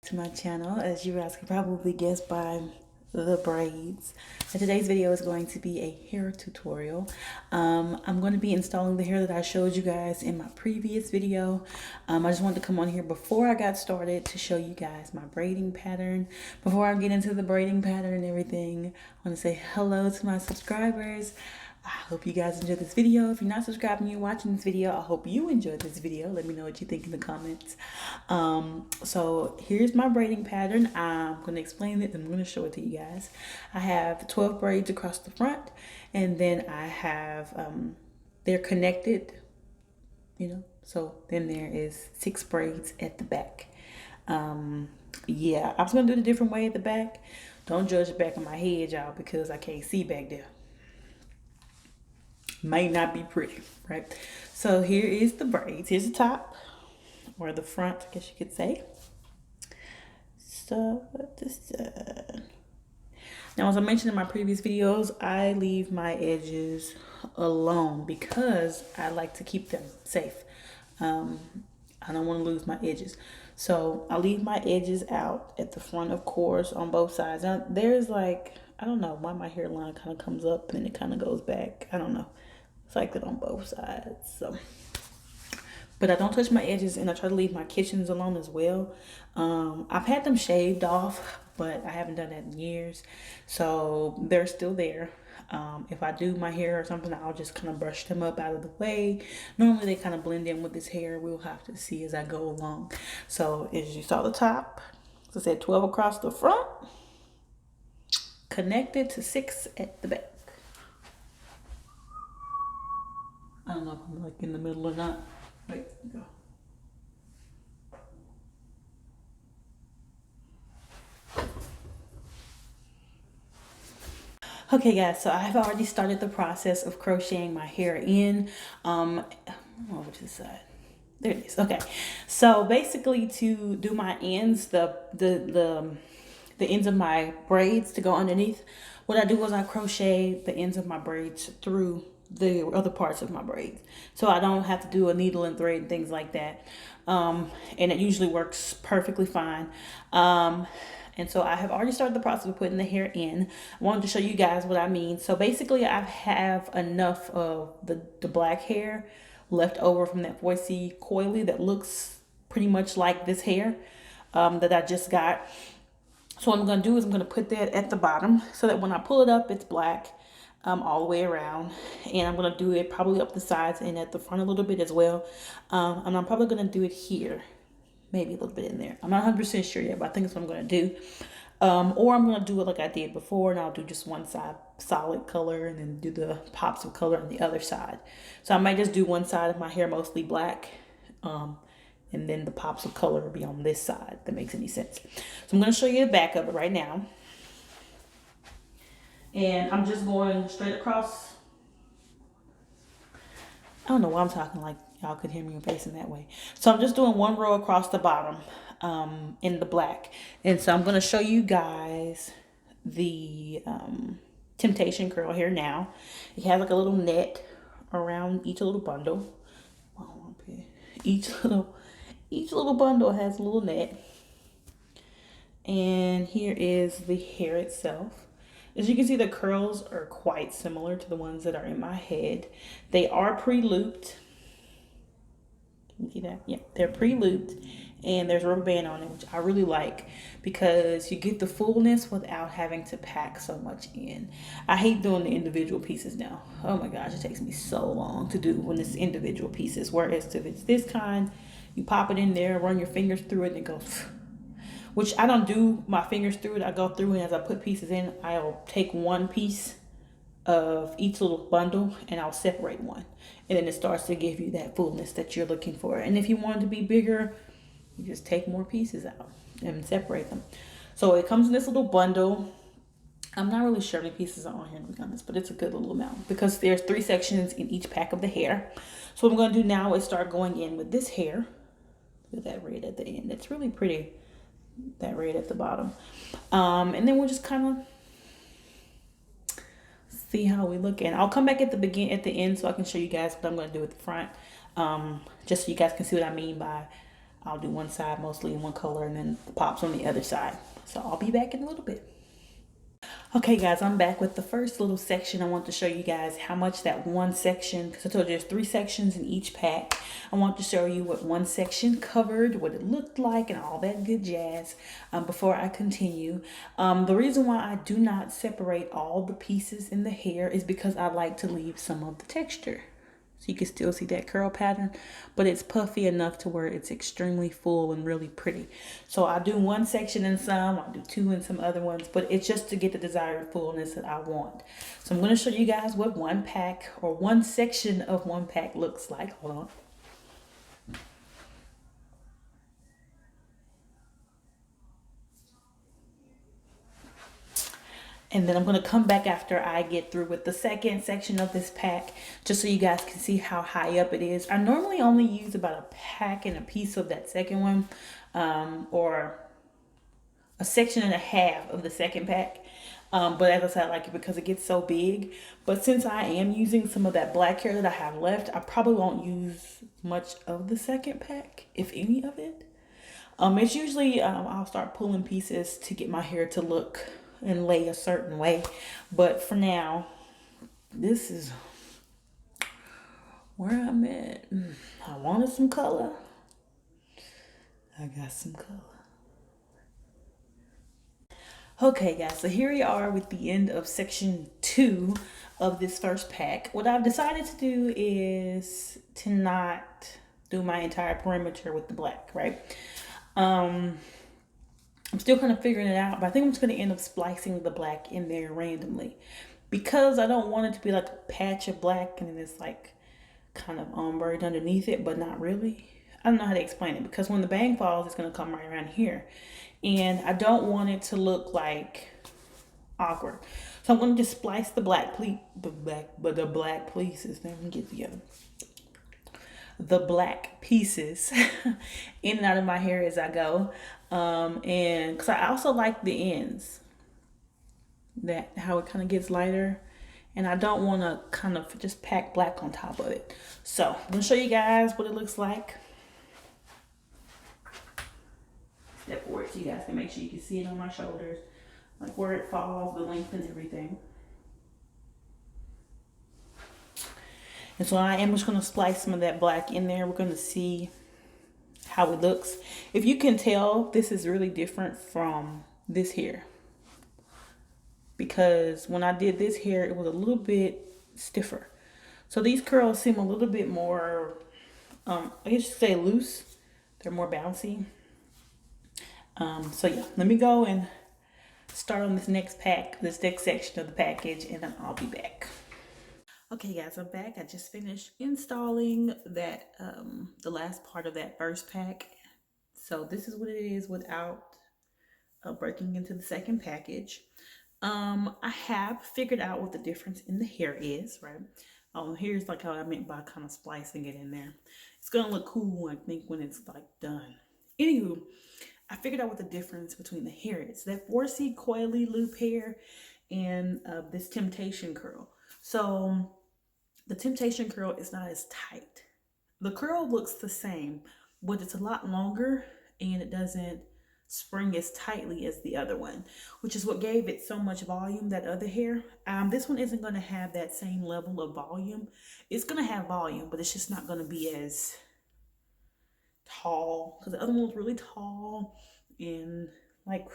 To my channel. As you guys can probably guess by the braids, and today's video is going to be a hair tutorial. I'm going to be installing the hair that I showed you guys in my previous video. I just wanted to come on here before I got started to show you guys my braiding pattern. Before I get into the braiding pattern and everything, I want to say hello to my subscribers. I hope you guys enjoyed this video. If you're not subscribed and you're watching this video, I hope you enjoyed this video. Let me know what you think in the comments. So here's my braiding pattern. I'm going to explain it and I'm going to show it to you guys. I have 12 braids across the front, and then I have, they're connected, you know, so then there is 6 braids at the back. Yeah, I was going to do it a different way at the back. Don't judge the back of my head, y'all, because I can't see back there. Might not be pretty, right? So here is the braids. Here's the top, or the front, I guess you could say. So this now, as I mentioned in my previous videos, I leave my edges alone because I like to keep them safe. I don't want to lose my edges, so I leave my edges out at the front, of course, on both sides. Now there's like, I don't know why my hairline kind of comes up and then it kind of goes back. I don't know. It's like that on both sides. So, but I don't touch my edges, and I try to leave my kitchens alone as well. I've had them shaved off, but I haven't done that in years, so they're still there. If I do my hair or something, I'll just kind of brush them up out of the way. Normally they kind of blend in with this hair. We'll have to see as I go along. So as you saw the top, as I said, 12 across the front, connected to 6 at the back. I don't know if I'm like in the middle or not. Wait, go. Okay guys, so I've already started the process of crocheting my hair in. Over to the side. There it is. Okay. So basically, to do my ends, the ends of my braids to go underneath, what I do is I crochet the ends of my braids through the other parts of my braids, so I don't have to do a needle and thread and things like that. And it usually works perfectly fine. And so I have already started the process of putting the hair in. I wanted to show you guys what I mean. So basically, I have enough of the black hair left over from that 4C coily that looks pretty much like this hair that I just got. So what I'm going to do is I'm going to put that at the bottom so that when I pull it up, it's black all the way around. And I'm going to do it probably up the sides and at the front a little bit as well. And I'm probably going to do it here, maybe a little bit in there. I'm not 100% sure yet, but I think that's what I'm going to do. Or I'm going to do it like I did before, and I'll do just one side solid color and then do the pops of color on the other side. So I might just do one side of my hair mostly black, and then the pops of color will be on this side, if that makes any sense. So I'm going to show you the back of it right now. And I'm just going straight across. I don't know why I'm talking like y'all could hear me facing that way. So I'm just doing one row across the bottom in the black. And so I'm going to show you guys the Temptation curl here now. It has like a little net around each little bundle. Each little bundle has a little net. And here is the hair itself. As you can see, the curls are quite similar to the ones that are in my head. They are pre-looped. Can you see that? Yeah, they're pre-looped, and there's a rubber band on it, which I really like because you get the fullness without having to pack so much in. I hate doing the individual pieces now. Oh my gosh, it takes me so long to do when it's individual pieces. Whereas if it's this kind, you pop it in there, run your fingers through it, and it goes. Which I don't do my fingers through it. I go through, and as I put pieces in, I'll take one piece of each little bundle and I'll separate one. And then it starts to give you that fullness that you're looking for. And if you want it to be bigger, you just take more pieces out and separate them. So it comes in this little bundle. I'm not really sure how many pieces are on here, to be honest, but it's a good little amount because there's 3 sections in each pack of the hair. So what I'm going to do now is start going in with this hair. Look at that red at the end. It's really pretty. That red at the bottom, and then we'll just kind of see how we look. And I'll come back at the end so I can show you guys what I'm going to do at the front, just so you guys can see what I mean by I'll do one side mostly in one color and then the pops on the other side. So I'll be back in a little bit. Okay guys, I'm back with the first little section. I want to show you guys how much that one section, because I told you there's 3 sections in each pack. I want to show you what one section covered, what it looked like, and all that good jazz before I continue. The reason why I do not separate all the pieces in the hair is because I like to leave some of the texture. So you can still see that curl pattern, but it's puffy enough to where it's extremely full and really pretty. So I do one section in some, I'll do 2 in some other ones, but it's just to get the desired fullness that I want. So I'm going to show you guys what one pack or one section of one pack looks like. Hold on. And then I'm going to come back after I get through with the second section of this pack, just so you guys can see how high up it is. I normally only use about a pack and a piece of that second one, or a section and a half of the second pack. But as I said, I like it because it gets so big. But since I am using some of that black hair that I have left, I probably won't use much of the second pack, if any of it. It's usually, I'll start pulling pieces to get my hair to look and lay a certain way, but for now this is where I'm at. I wanted some color, I got some color. Okay guys, so here we are with the end of section 2 of this first pack. What I've decided to do is to not do my entire perimeter with the black, right? I'm still kind of figuring it out, but I think I'm just going to end up splicing the black in there randomly, because I don't want it to be like a patch of black and then it's like kind of ombre underneath it, but not really. I don't know how to explain it, because when the bang falls, it's going to come right around here, and I don't want it to look like awkward. So I'm going to just splice the black pieces. Let me get together. The black pieces in and out of my hair as I go. And because I also like the ends, that how it kind of gets lighter, and I don't want to kind of just pack black on top of it. So I'm going to show you guys what it looks like. Step forward so you guys can make sure you can see it on my shoulders, like where it falls, the length and everything. And so I am just going to splice some of that black in there. We're going to see how it looks. If you can tell, this is really different from this hair, because when I did this hair, it was a little bit stiffer. So these curls seem a little bit more, I guess you could say loose. They're more bouncy. So yeah, let me go and start on this next pack, this next section of the package, and then I'll be back. Okay guys, I'm back. I just finished installing that, the last part of that first pack. So this is what it is without breaking into the second package. I have figured out what the difference in the hair is, right? Here's like how I meant by kind of splicing it in there. It's gonna look cool, I think, when it's like done. Anywho, I figured out what the difference between the hair is. That 4C coily loop hair and this temptation curl. So the temptation curl is not as tight. The curl looks the same, but it's a lot longer and it doesn't spring as tightly as the other one, which is what gave it so much volume, that other hair. This one isn't going to have that same level of volume. It's going to have volume, but it's just not going to be as tall, because the other one was really tall and like,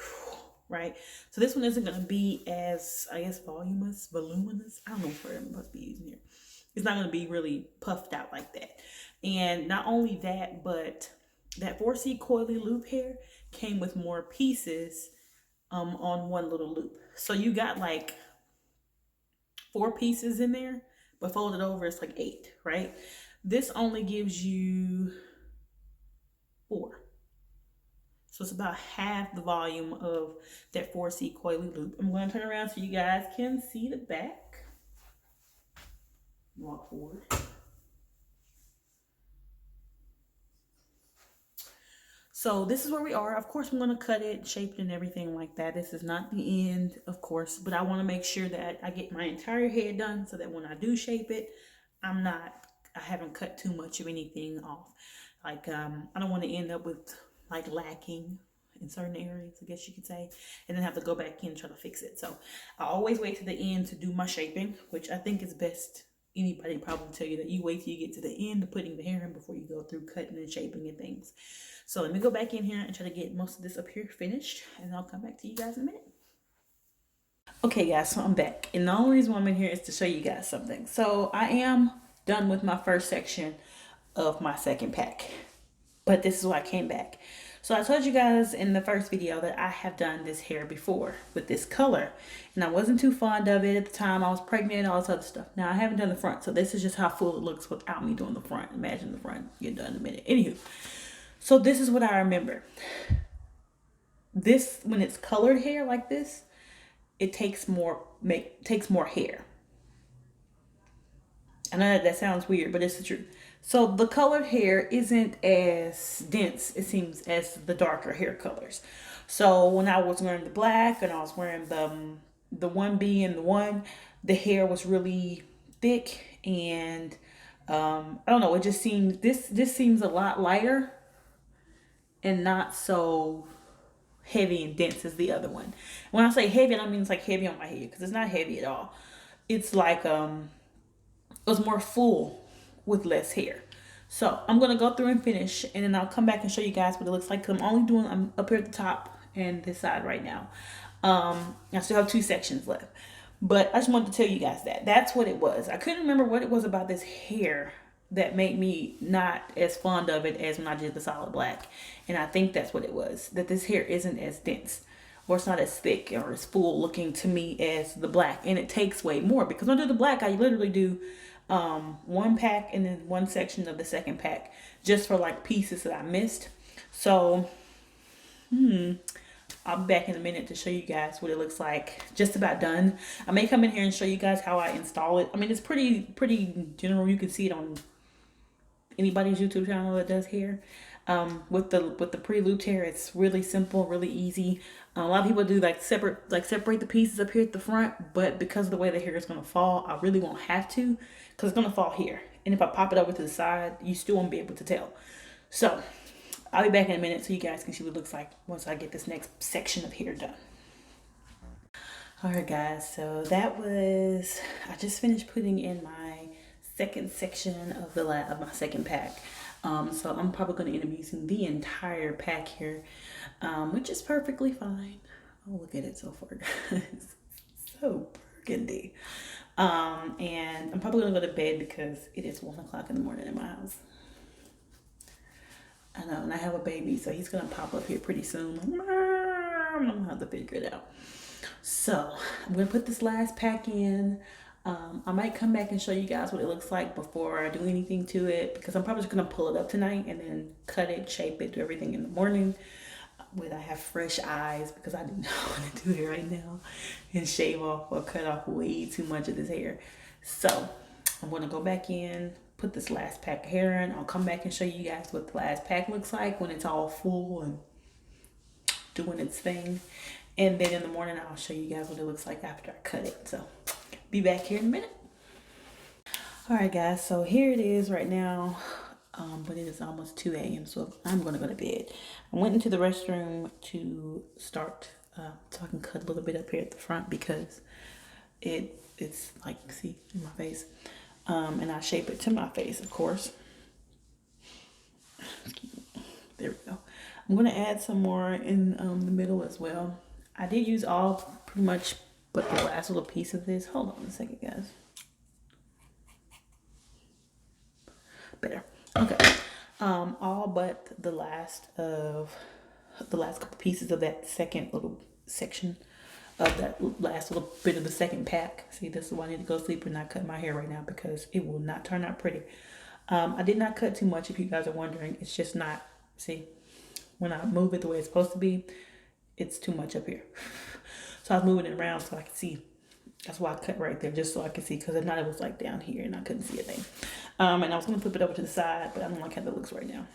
right? So this one isn't going to be as, I guess, voluminous. I don't know what word I'm supposed to be using here. It's not going to be really puffed out like that. And not only that, but that 4C coily loop hair came with more pieces on one little loop. So you got like 4 pieces in there, but folded over it's like 8, right? This only gives you 4. So it's about half the volume of that 4C coily loop. I'm going to turn around so you guys can see the back. Walk forward. So this is where we are. Of course, I'm going to cut it, shape it, and everything like that. This is not the end, of course, but I want to make sure that I get my entire head done so that when I do shape it, I haven't cut too much of anything off. Like, I don't want to end up with like lacking in certain areas, I guess you could say, and then have to go back in and try to fix it. So I always wait to the end to do my shaping, which I think is best. Anybody probably tell you that you wait till you get to the end of putting the hair in before you go through cutting and shaping and things. So let me go back in here and try to get most of this up here finished, and I'll come back to you guys in a minute. Okay guys, so I'm back, and the only reason why I'm in here is to show you guys something. So I am done with my first section of my second pack, but this is why I came back. So I told you guys in the first video that I have done this hair before with this color, and I wasn't too fond of it at the time. I was pregnant and all this other stuff. Now I haven't done the front, so this is just how full it looks without me doing the front. Imagine the front, get done in a minute. Anywho, so this is what I remember. This, when it's colored hair like this, it takes more hair. I know that sounds weird, but it's the truth. So the colored hair isn't as dense, it seems, as the darker hair colors. So when I was wearing the black and I was wearing the 1B and the hair was really thick, and I don't know, it just seems, this seems a lot lighter and not so heavy and dense as the other one. When I say heavy, I don't mean it's like heavy on my head, because it's not heavy at all. It's like it was more full with less hair. So I'm gonna go through and finish, and then I'll come back and show you guys what it looks like. Cause I'm up here at the top and this side right now. I still have 2 sections left, but I just wanted to tell you guys that that's what it was. I couldn't remember what it was about this hair that made me not as fond of it as when I did the solid black. And I think that's what it was, that this hair isn't as dense, or it's not as thick or as full looking to me as the black. And it takes way more, because when I do the black, I literally do 1 pack and then 1 section of the second pack, just for like pieces that I missed. So I'll be back in a minute to show you guys what it looks like. Just about done. I may come in here and show you guys how I install it. I mean, it's pretty general. You can see it on anybody's YouTube channel that does hair. With the pre-looped hair, it's really simple, really easy. A lot of people do separate the pieces up here at the front, but because of the way the hair is gonna fall, I really won't have to, because it's gonna fall here. And if I pop it over to the side, you still won't be able to tell. So I'll be back in a minute so you guys can see what it looks like once I get this next section of hair done. Alright guys, so I just finished putting in my second section of my second pack. So I'm probably going to end up using the entire pack here, which is perfectly fine. Oh, look at it so far, guys. So burgundy. And I'm probably going to go to bed because it is 1 o'clock in the morning in my house. I know, and I have a baby, so he's going to pop up here pretty soon. I'm going to have to figure it out. So I'm going to put this last pack in. I might come back and show you guys what it looks like before I do anything to it, because I'm probably just going to pull it up tonight and then cut it, shape it, do everything in the morning when I have fresh eyes, because I do not want to do it right now and shave off or cut off way too much of this hair. So I'm going to go back in, put this last pack of hair in. I'll come back and show you guys what the last pack looks like when it's all full and doing its thing. And then in the morning, I'll show you guys what it looks like after I cut it. So be back here in a minute. All right, guys, so here it is right now, but it is almost 2 a.m. so I'm gonna go to bed. I went into the restroom to start so I can cut a little bit up here at the front, because it's like, see, in my face, and I shape it to my face, of course. There we go. I'm gonna add some more in the middle as well. I did use all pretty much but the last little piece of this. Hold on a second, guys. Better. Okay. All but the last couple pieces of that second little section of that last little bit of the second pack. See, this is why I need to go sleep and not cut my hair right now, because it will not turn out pretty. I did not cut too much, if you guys are wondering. It's just not, see, when I move it the way it's supposed to be, it's too much up here. So I was moving it around so I could see. That's why I cut right there, just so I could see, because if not, it was like down here and I couldn't see a thing. And I was going to flip it over to the side, but I don't like how that looks right now.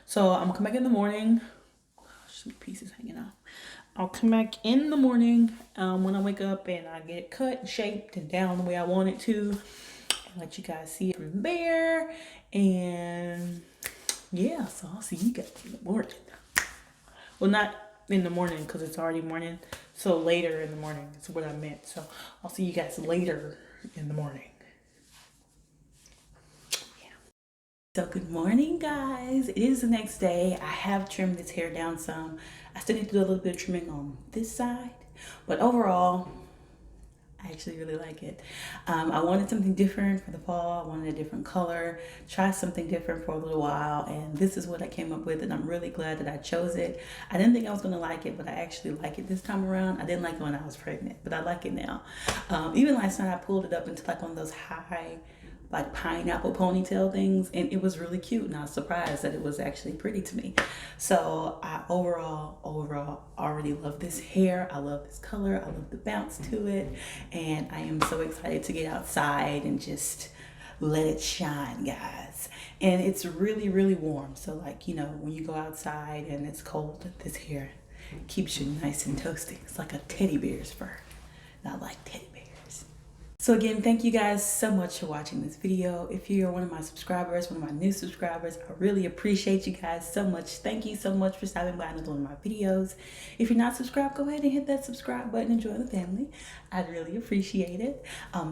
So I'm going to come back in the morning. Some pieces hanging out. I'll come back in the morning when I wake up and I get it cut and shaped and down the way I want it to. I'll let you guys see it from there. And yeah, so I'll see you guys in the morning. Well, not in the morning because it's already morning. So later in the morning is what I meant. So I'll see you guys later in the morning. Yeah. So good morning, guys. It is the next day. I have trimmed this hair down some. I still need to do a little bit of trimming on this side. But overall, I actually really like it. I wanted something different for the fall. I wanted a different color, try something different for a little while, and this is what I came up with, and I'm really glad that I chose it. I didn't think I was going to like it, but I actually like it this time around. I didn't like it when I was pregnant, but I like it now. Even last night I pulled it up into like one of those high, like pineapple ponytail things, and it was really cute, and I was surprised that it was actually pretty to me. So I overall already love this hair. I love this color. I love the bounce to it, and I am so excited to get outside and just let it shine, guys. And it's really, really warm, so like, you know, when you go outside and it's cold, this hair keeps you nice and toasty. It's like a teddy bear's fur. Not like teddy bears. So again, thank you guys so much for watching this video. If you're one of my subscribers, one of my new subscribers, I really appreciate you guys so much. Thank you so much for stopping by and doing my videos. If you're not subscribed, go ahead and hit that subscribe button and join the family. I'd really appreciate it.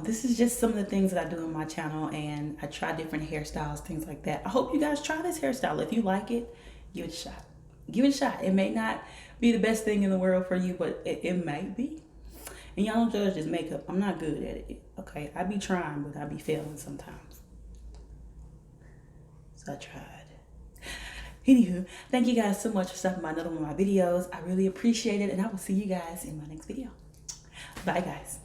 This is just some of the things that I do on my channel, and I try different hairstyles, things like that. I hope you guys try this hairstyle. If you like it, give it a shot. Give it a shot. It may not be the best thing in the world for you, but it might be. And y'all don't judge this makeup. I'm not good at it. Okay, I be trying, but I be failing sometimes. So I tried. Anywho, thank you guys so much for stopping by another one of my videos. I really appreciate it, and I will see you guys in my next video. Bye, guys.